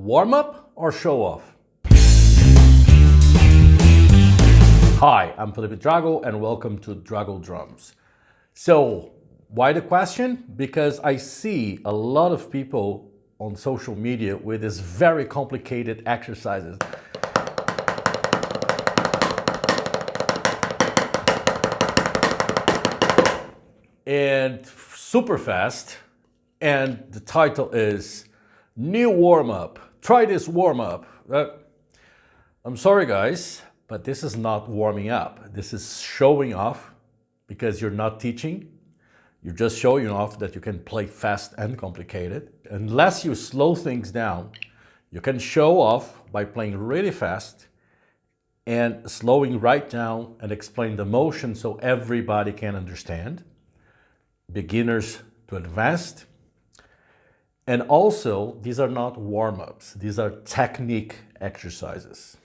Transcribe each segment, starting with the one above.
Warm up or show off? Hi, I'm Felipe Drago and welcome to Drago Drums. So, why the question? Because I see a lot of people on social media with these very complicated exercises. And super fast, and the title is New Warm-Up. Try this warm-up. I'm sorry guys, but this is not warming up. This is showing off because you're not teaching. You're just showing off that you can play fast and complicated. Unless you slow things down, you can show off by playing really fast and slowing right down and explain the motion so everybody can understand. Beginners to advanced. And also, these are not warm-ups. These are technique exercises,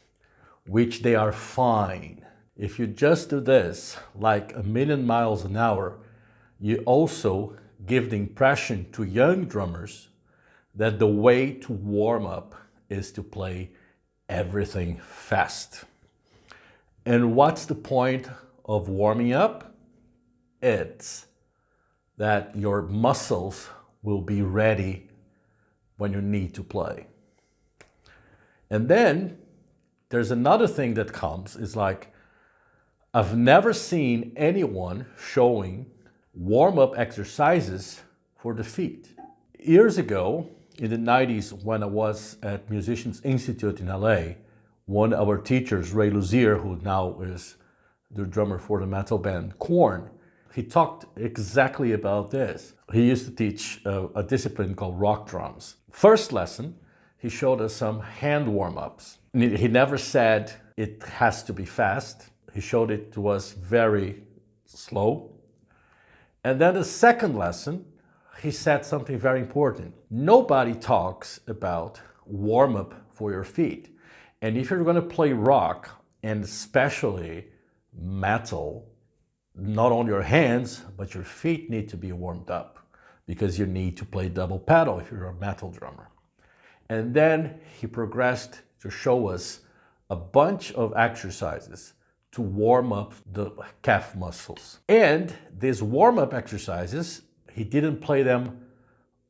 which they are fine. If you just do this like a million miles an hour, you also give the impression to young drummers that the way to warm up is to play everything fast. And what's the point of warming up? It's that your muscles will be ready when you need to play. And then there's another thing that comes, is like, I've never seen anyone showing warm-up exercises for the feet. Years ago, in the 90s, when I was at Musicians Institute in LA, one of our teachers, Ray Luzier, who now is the drummer for the metal band Korn, he talked exactly about this. He used to teach a discipline called rock drums. First lesson, he showed us some hand warm-ups. He never said it has to be fast. He showed it to us very slow. And then the second lesson, he said something very important. Nobody talks about warm-up for your feet. And if you're going to play rock, and especially metal, not only your hands, but your feet need to be warmed up because you need to play double pedal if you're a metal drummer. And then he progressed to show us a bunch of exercises to warm up the calf muscles. And these warm-up exercises, he didn't play them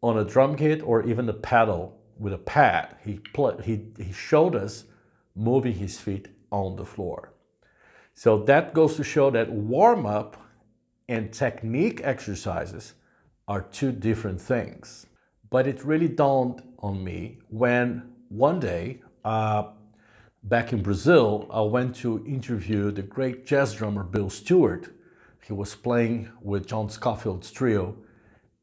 on a drum kit or even a pedal with a pad. He showed us moving his feet on the floor. So that goes to show that warm-up and technique exercises are two different things. But it really dawned on me when one day, back in Brazil, I went to interview the great jazz drummer Bill Stewart. He was playing with John Scofield's trio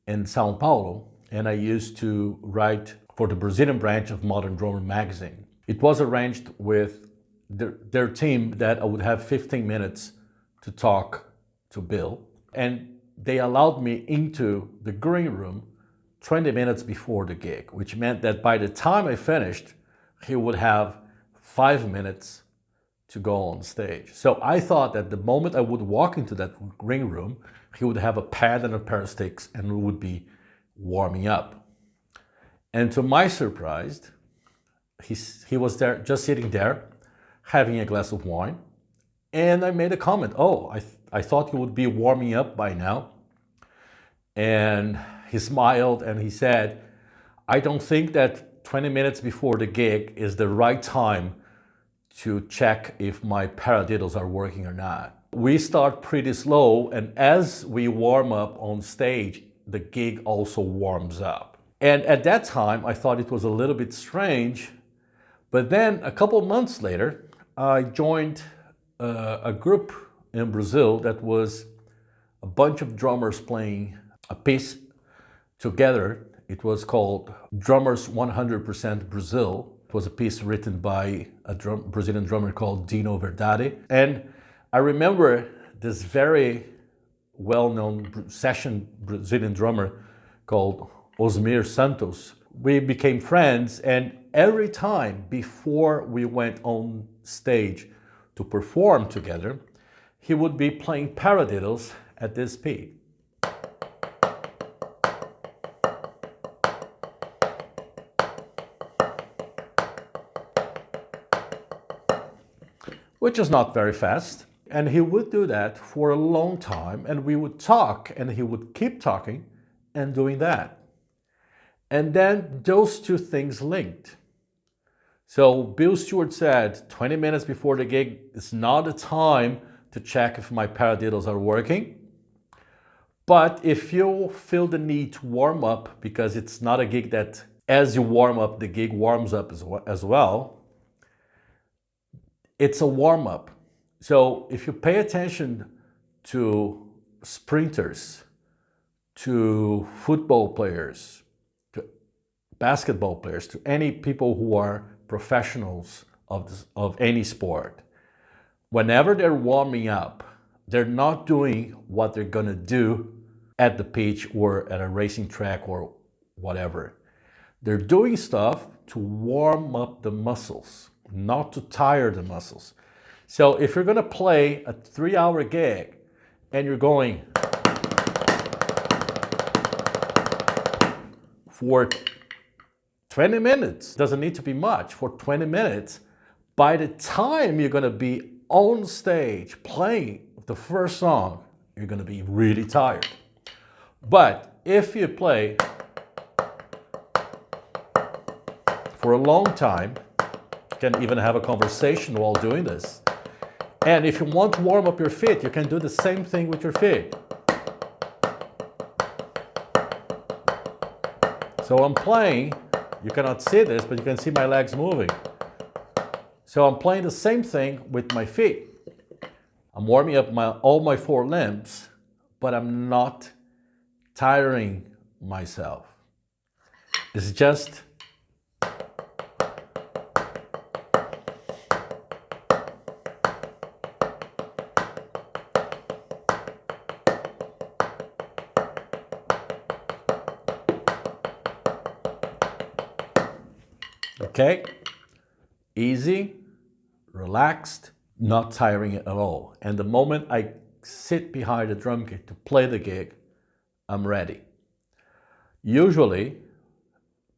in Sao Paulo, and I used to write for the Brazilian branch of Modern Drummer magazine. It was arranged with their team that I would have 15 minutes to talk to Bill. And they allowed me into the green room 20 minutes before the gig, which meant that by the time I finished, he would have 5 minutes to go on stage. So I thought that the moment I would walk into that green room, he would have a pad and a pair of sticks and we would be warming up. And to my surprise, he was there, just sitting there, having a glass of wine, and I made a comment, I thought you would be warming up by now. And he smiled and he said, I don't think that 20 minutes before the gig is the right time to check if my paradiddles are working or not. We start pretty slow, and as we warm up on stage, the gig also warms up. And at that time, I thought it was a little bit strange, but then a couple months later, I joined a group in Brazil that was a bunch of drummers playing a piece together. It was called Drummers 100% Brazil. It was a piece written by a Brazilian drummer called Dino Verdade. And I remember this very well-known session Brazilian drummer called Osmir Santos. We became friends, and every time before we went on stage to perform together, he would be playing paradiddles at this speed. And which is not very fast. And he would do that for a long time, and we would talk, and he would keep talking and doing that. And then those two things linked. So Bill Stewart said 20 minutes before the gig is not the time to check if my paradiddles are working. But if you feel the need to warm up, because it's not a gig that as you warm up, the gig warms up as well, it's a warm up. So if you pay attention to sprinters, to football players, to basketball players, to any people who are professionals of any sport, whenever they're warming up, they're not doing what they're going to do at the pitch or at a racing track or whatever. They're doing stuff to warm up the muscles, not to tire the muscles. So if you're going to play a 3-hour gig and you're going for 20 minutes, doesn't need to be much, for 20 minutes, by the time you're going to be on stage playing the first song, you're going to be really tired. But if you play for a long time, you can even have a conversation while doing this. And if you want to warm up your feet, you can do the same thing with your feet. So I'm playing, you cannot see this, but you can see my legs moving. So I'm playing the same thing with my feet. I'm warming up all my 4 limbs, but I'm not tiring myself. It's just okay, easy, relaxed, not tiring at all. And the moment I sit behind the drum kit to play the gig, I'm ready. Usually,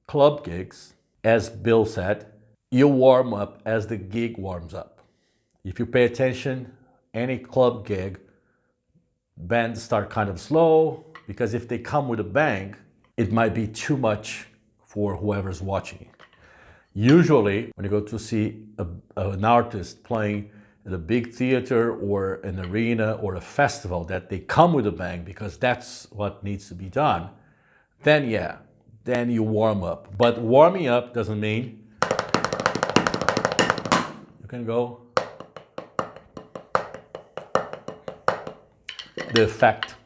club gigs, as Bill said, you warm up as the gig warms up. If you pay attention, any club gig, bands start kind of slow, because if they come with a bang, it might be too much for whoever's watching. Usually, when you go to see an artist playing at a big theater or an arena or a festival, that they come with a bang because that's what needs to be done, then yeah, then you warm up. But warming up doesn't mean you can go. The effect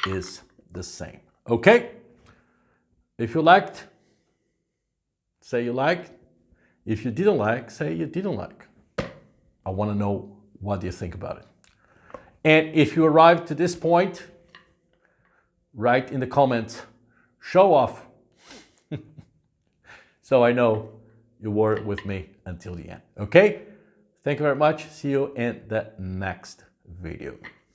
is the same. Okay? If you liked, say you liked. If you didn't like, say you didn't like. I want to know what you think about it. And if you arrived to this point, write in the comments, show off. So I know you were with me until the end. Okay? Thank you very much. See you in the next video.